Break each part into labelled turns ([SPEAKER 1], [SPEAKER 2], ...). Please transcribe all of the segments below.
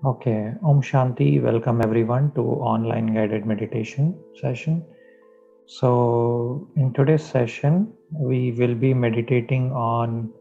[SPEAKER 1] Okay, Om Shanti. Welcome everyone to online guided meditation session. So, in today's session, we will be meditating on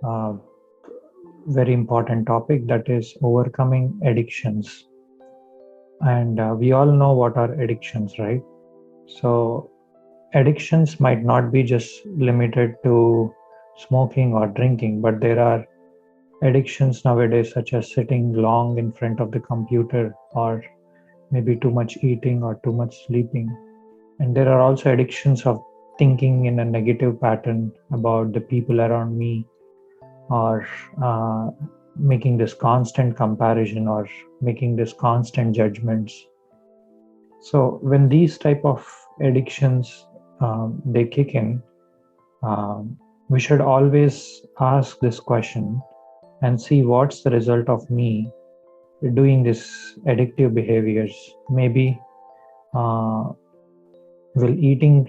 [SPEAKER 1] a very important topic, that is overcoming addictions. And we all know what are addictions, right? So, addictions might not be just limited to smoking or drinking, but there are addictions nowadays, such as sitting long in front of the computer, or maybe too much eating or too much sleeping. And there are also addictions of thinking in a negative pattern about the people around me, or uh, making this constant comparison, or making this constant judgments. So when these type of addictions they kick in, um, we should always ask this question and see what's the result of me doing this addictive behaviors. Maybe uh, will eating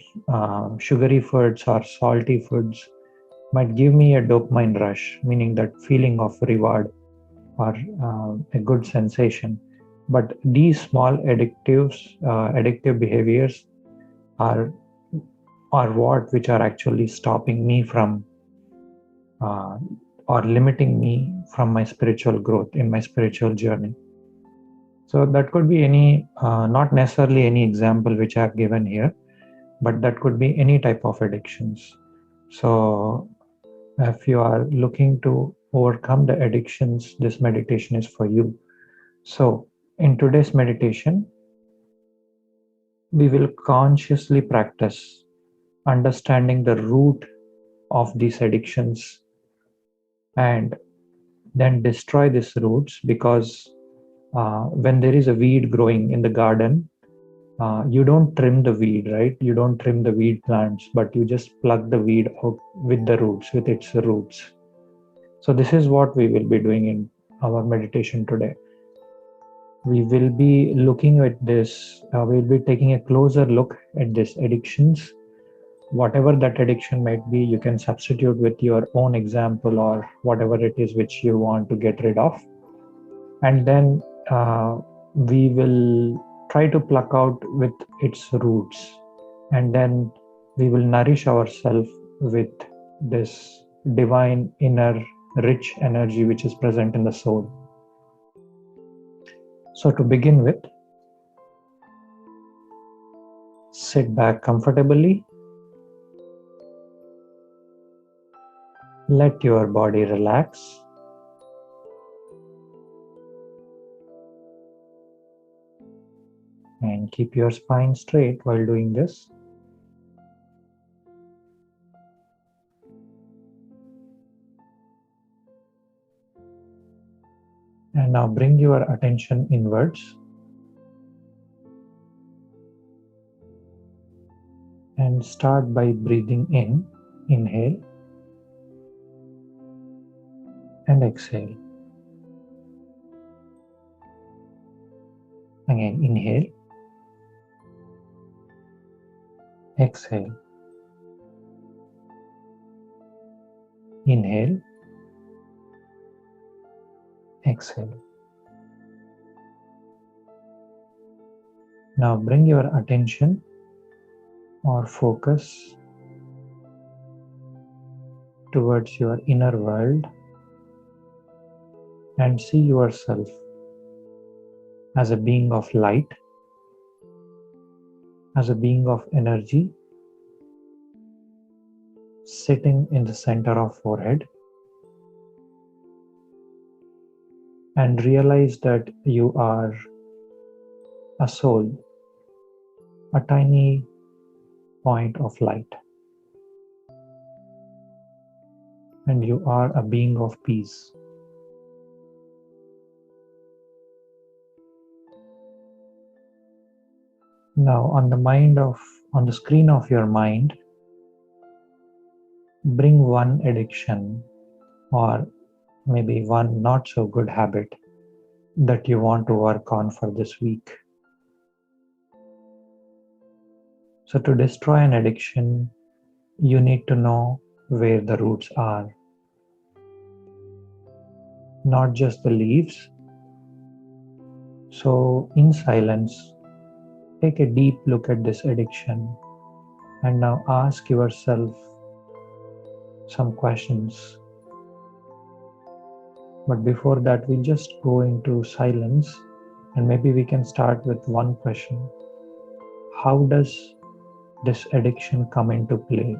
[SPEAKER 1] sugary foods or salty foods might give me a dopamine rush, meaning that feeling of reward or a good sensation. But these small addictive behaviors are what which are actually stopping me from uh, or limiting me from my spiritual growth in my spiritual journey. So that could be any, not necessarily any example which I have given here, but that could be any type of addictions. So if you are looking to overcome the addictions, this meditation is for you. So in today's meditation, we will consciously practice understanding the root of these addictions, and then destroy these roots, because when there is a weed growing in the garden, you don't trim the weed, right? You don't trim the weed plants, but you just pluck the weed out with the roots, with its roots. So this is what we will be doing in our meditation today. We will be looking at this, we'll be taking a closer look at these addictions. Whatever that addiction might be, you can substitute with your own example or whatever it is which you want to get rid of. And then we will try to pluck out with its roots, and then we will nourish ourselves with this divine inner rich energy which is present in the soul. So to begin with, sit back comfortably, let your body relax, and keep your spine straight while doing this. And now bring your attention inwards and start by breathing in. Inhale and exhale. Again, inhale, exhale, inhale, exhale. Now bring your attention or focus towards your inner world and see yourself as a being of light, as a being of energy, sitting in the center of forehead, and realize that you are a soul, a tiny point of light, and you are a being of peace. Now on the screen of your mind, bring one addiction or maybe one not so good habit that you want to work on for this week. So to destroy an addiction, you need to know where the roots are. Not just the leaves, So, in silence, take a deep look at this addiction and now ask yourself some questions. But before that, we just go into silence and maybe we can start with one question. How does this addiction come into play?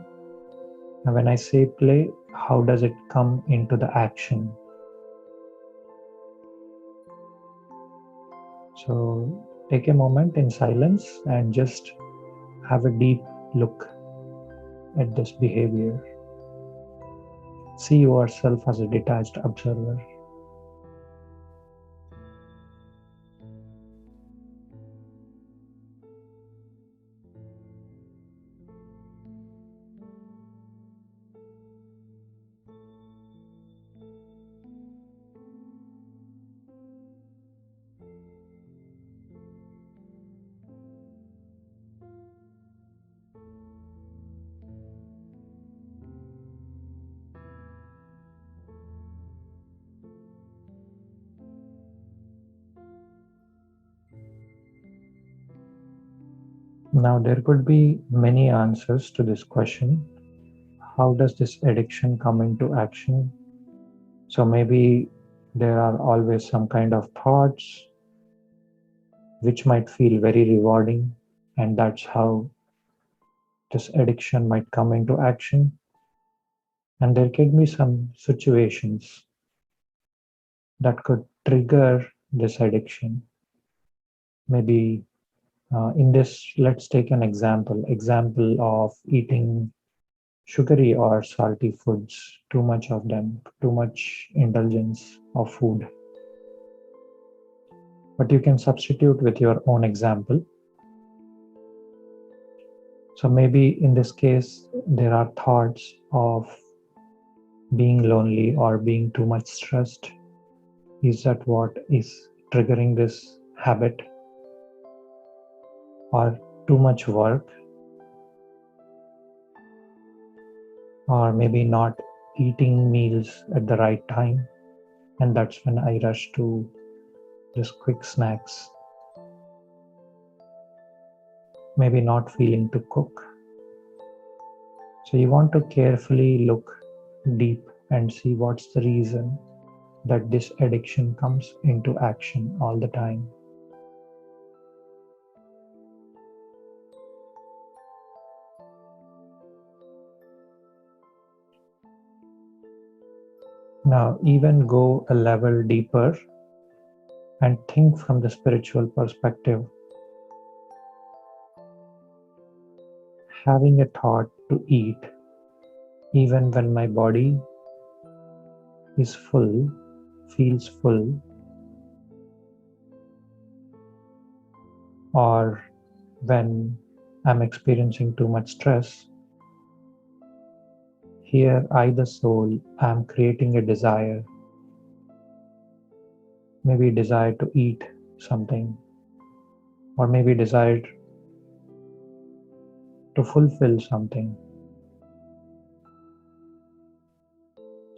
[SPEAKER 1] And when I say play, how does it come into the action? So take a moment in silence and just have a deep look at this behavior. See yourself as a detached observer. Now, there could be many answers to this question. How does this addiction come into action? So maybe there are always some kind of thoughts which might feel very rewarding, and that's how this addiction might come into action. And there can be some situations that could trigger this addiction. Maybe in this, let's take an example of eating sugary or salty foods, too much of them, too much indulgence of food. But you can substitute with your own example. So maybe in this case, there are thoughts of being lonely or being too much stressed. Is that what is triggering this habit? Or too much work? Or maybe not eating meals at the right time? And that's when I rush to just quick snacks. Maybe not feeling to cook. So you want to carefully look deep and see what's the reason that this addiction comes into action all the time. Now, even go a level deeper and think from the spiritual perspective. Having a thought to eat, even when my body is full, feels full, or when I'm experiencing too much stress, here I, the soul, am creating a desire. Maybe desire to eat something, or maybe desire to fulfill something.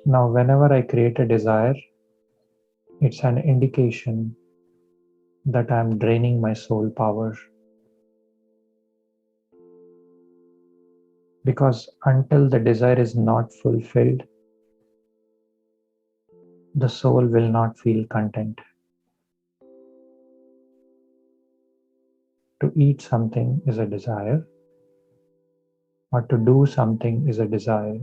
[SPEAKER 1] Now, whenever I create a desire, it's an indication that I'm draining my soul power. Because until the desire is not fulfilled, the soul will not feel content. To eat something is a desire, or to do something is a desire.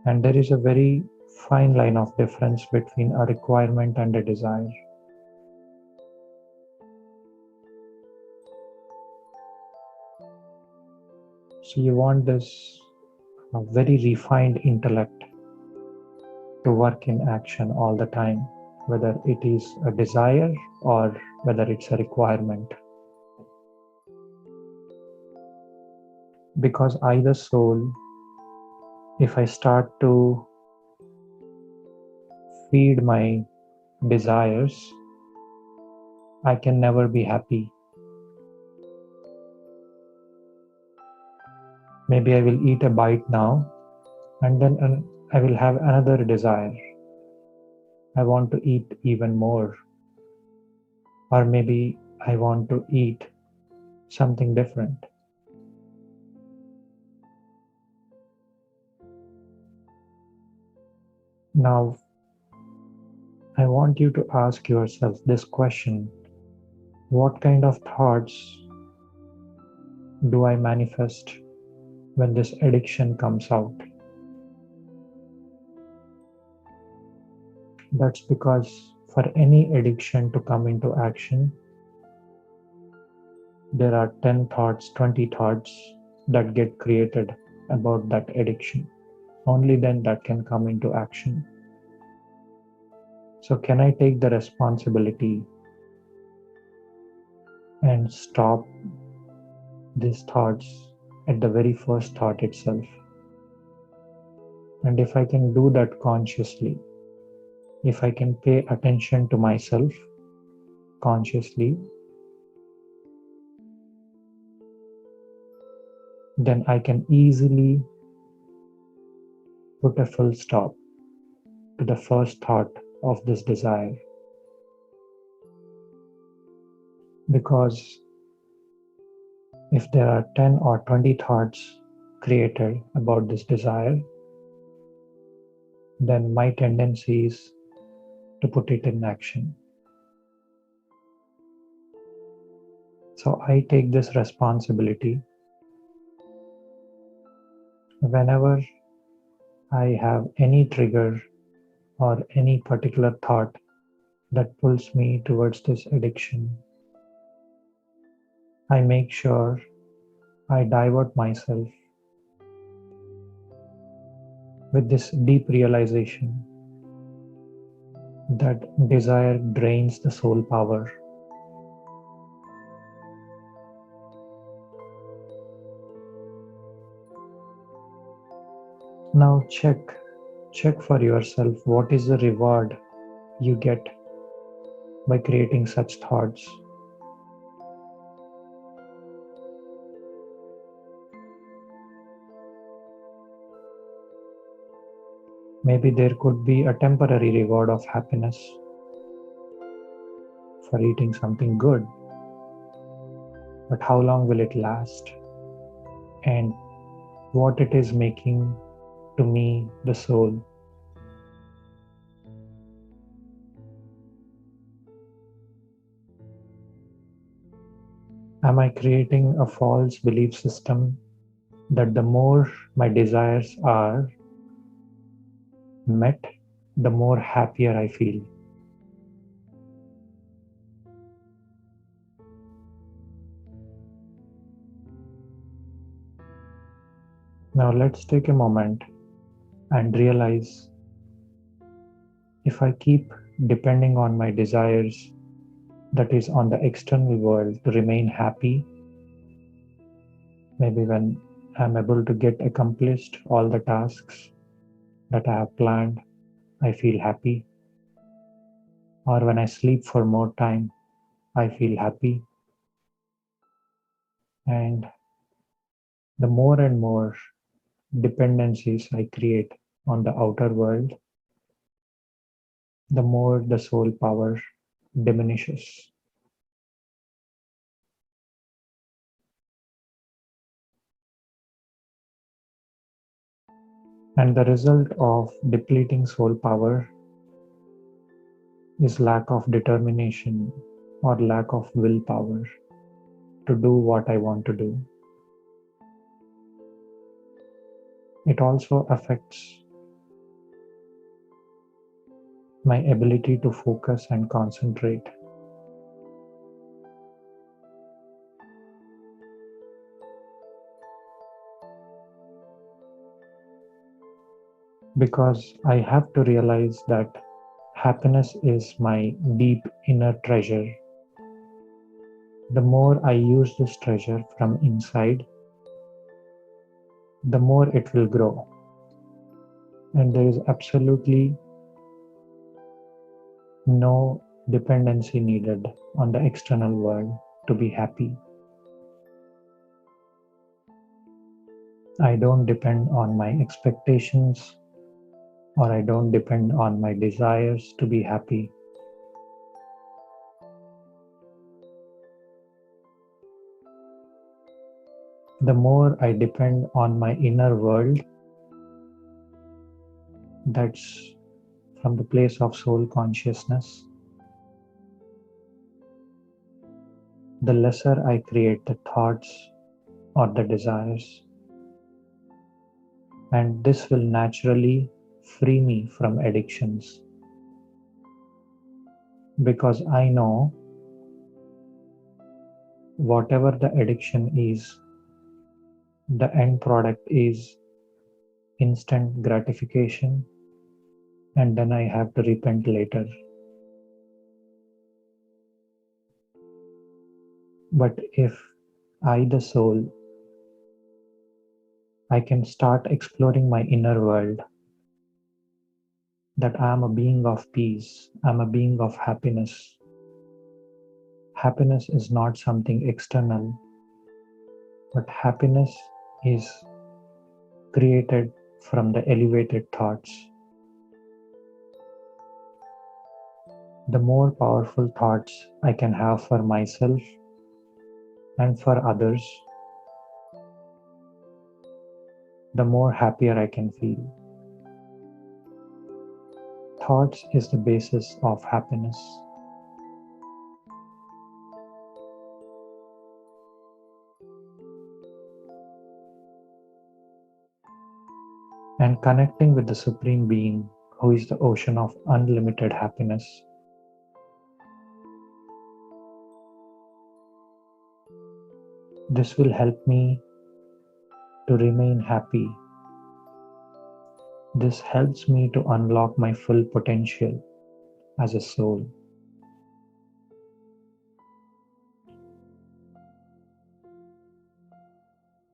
[SPEAKER 1] And there is a very fine line of difference between a requirement and a desire. So you want this very refined intellect to work in action all the time, whether it is a desire or whether it's a requirement. Because I, the soul, if I start to feed my desires, I can never be happy. Maybe I will eat a bite now and then I will have another desire. I want to eat even more, or maybe I want to eat something different. Now, I want you to ask yourself this question: what kind of thoughts do I manifest when this addiction comes out? That's because for any addiction to come into action, there are 10 thoughts, 20 thoughts that get created about that addiction. Only then that can come into action. So, can I take the responsibility and stop these thoughts at the very first thought itself? And if I can do that consciously, if I can pay attention to myself consciously, then I can easily put a full stop to the first thought of this desire. Because if there are 10 or 20 thoughts created about this desire, then my tendency is to put it in action. So I take this responsibility whenever I have any trigger or any particular thought that pulls me towards this addiction. I make sure I divert myself with this deep realization that desire drains the soul power. Now check for yourself what is the reward you get by creating such thoughts. Maybe there could be a temporary reward of happiness for eating something good, but how long will it last? And what it is making to me, the soul. Am I creating a false belief system that the more my desires are met, the more happier I feel? Now let's take a moment and realize if I keep depending on my desires, that is, on the external world, to remain happy, maybe when I'm able to get accomplished all the tasks that I have planned, I feel happy. Or when I sleep for more time, I feel happy. And the more and more dependencies I create on the outer world, the more the soul power diminishes. And the result of depleting soul power is lack of determination or lack of willpower to do what I want to do. It also affects my ability to focus and concentrate. Because I have to realize that happiness is my deep inner treasure. The more I use this treasure from inside, the more it will grow. And there is absolutely no dependency needed on the external world to be happy. I don't depend on my expectations or I don't depend on my desires to be happy. The more I depend on my inner world, that's from the place of soul consciousness, the lesser I create the thoughts or the desires. And this will naturally free me from addictions, because I know whatever the addiction is, the end product is instant gratification, and then I have to repent later. But if I, the soul, I can start exploring my inner world, that I am a being of peace, I am a being of happiness. Happiness is not something external, but happiness is created from the elevated thoughts. The more powerful thoughts I can have for myself and for others, the more happier I can feel. Thoughts is the basis of happiness. And connecting with the Supreme Being, who is the ocean of unlimited happiness, this will help me to remain happy. This helps me to unlock my full potential as a soul.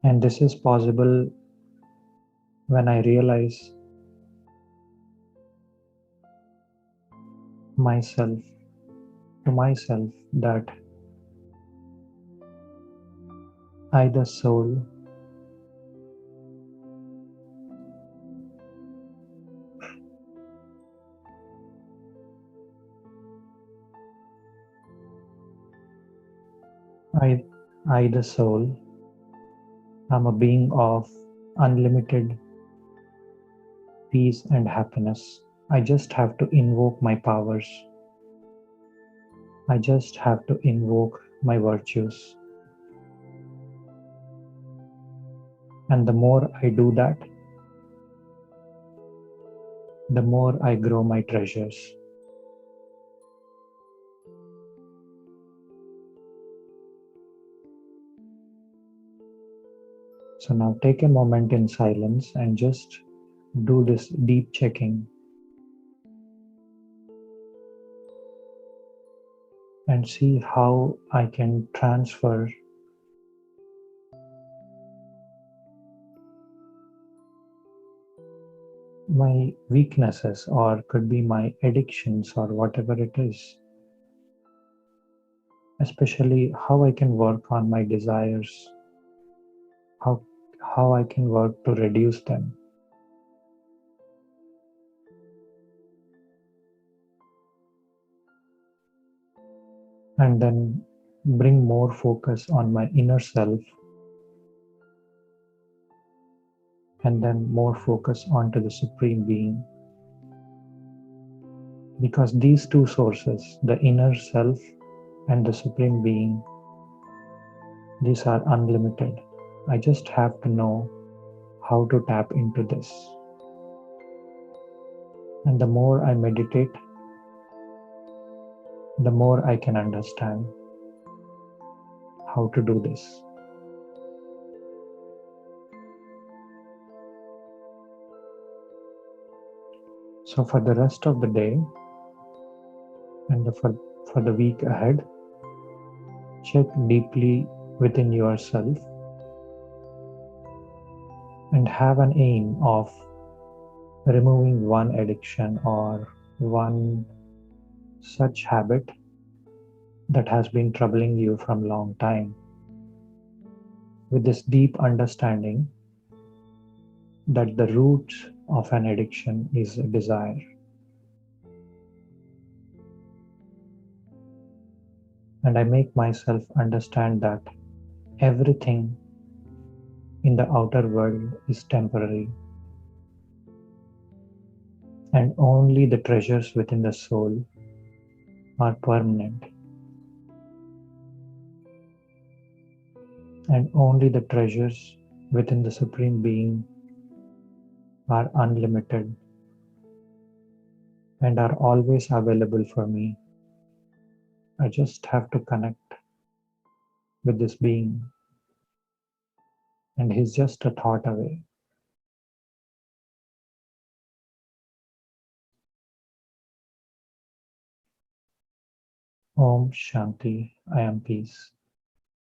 [SPEAKER 1] And this is possible when I realize myself to myself that I, the soul, I, the soul, am a being of unlimited peace and happiness. I just have to invoke my powers. I just have to invoke my virtues. And the more I do that, the more I grow my treasures. So now take a moment in silence and just do this deep checking and see how I can transfer my weaknesses, or could be my addictions, or whatever it is, especially how I can work on my desires, how I can work to reduce them. And then bring more focus on my inner self, and then more focus onto the Supreme Being. Because these two sources, the inner self and the Supreme Being, these are unlimited. I just have to know how to tap into this. And the more I meditate, the more I can understand how to do this. So for the rest of the day and for the week ahead, check deeply within yourself and have an aim of removing one addiction or one such habit that has been troubling you from a long time. With this deep understanding that the root of an addiction is desire. And I make myself understand that everything in the outer world is temporary, and only the treasures within the soul are permanent, and only the treasures within the Supreme Being are unlimited and are always available for me. I just have to connect with this being, and he's just a thought away. Om Shanti, I am peace.